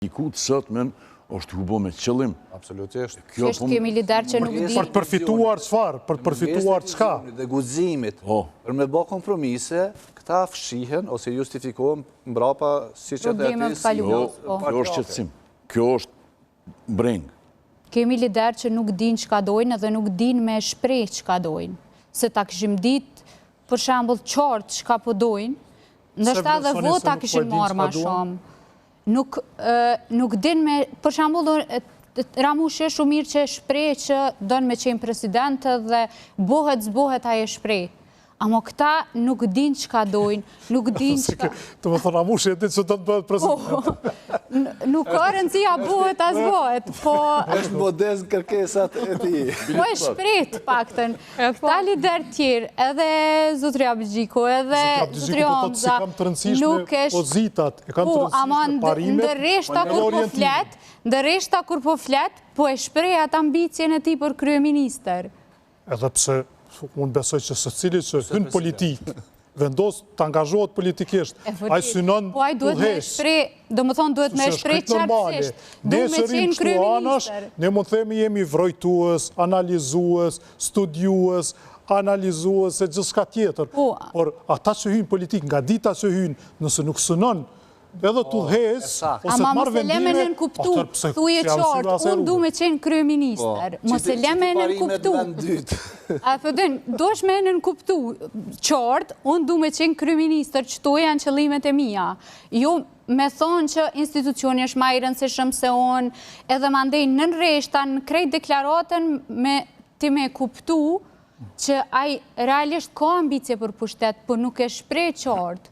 Ikut sotmen është hubo me qëllim. Absolutisht. Thjesht kemi lider që nuk Për të përfituar çfarë? Për të përfituar çka? Dhe guximit. Për me bë kompromise, këta fshihen ose justifikohen mbrapa siç edhe Problemet aty. kaluar. Kjo është qëtësim. Kjo është breng. Kemi lider që nuk din çka dojnë dhe nuk din me shpreh çka dojnë. Se ta kishim ditë, për shembull, qartë çka po dojnë, ndoshta edhe vota kishin marrë më shumë. Nuk din me, për shembull, Ramush është shumë mirë që shpreh që don me qenë president dhe zbohet ai shpreh. Amo këta nuk din çka dojnë, nuk din çka. Të më thonë Ramush e ditë që do të bëhet president. Nuk ka rëndësia bëhet as bëhet, po Është modest kërkesat e tij. po e shpreh të paktën. Këta lider tjerë, edhe zotri Abxhiku, edhe zotri Hamza, nuk është pozitat, e kanë të po, rëndësishme ama parimet. ndërreshta kur po flet, po e shpreh atë ambicien e tij për kryeministër. Edhe pse unë besoj që secili që hyn politik, vendos të angazhohet politikisht, ai synon po ai duhet me shpreh, domethënë duhet me shpreh qartësisht. Duhet me qenë kryeministër. Ne mund themi jemi vrojtues, analizues, studiues, analizues e gjithçka tjetër. Por ata që hyjnë politik nga dita që hyjnë, nëse nuk synon edhe të udhëheq ose të marrë vendime, në kuptu, thuje qartë, unë du me qenë kryeministër, mos e leme në kuptu. A thëdën, do është me në kuptu qartë, unë du me qenë kryeministër, qëto janë qëllimet e mija. Jo me thonë që institucioni është ma i rëndësishëm se unë, edhe ma ndej në rreshta, në krejt deklaratën ti me kuptu që ai realisht ka ambicje për pushtet, për nuk e shpreh qartë.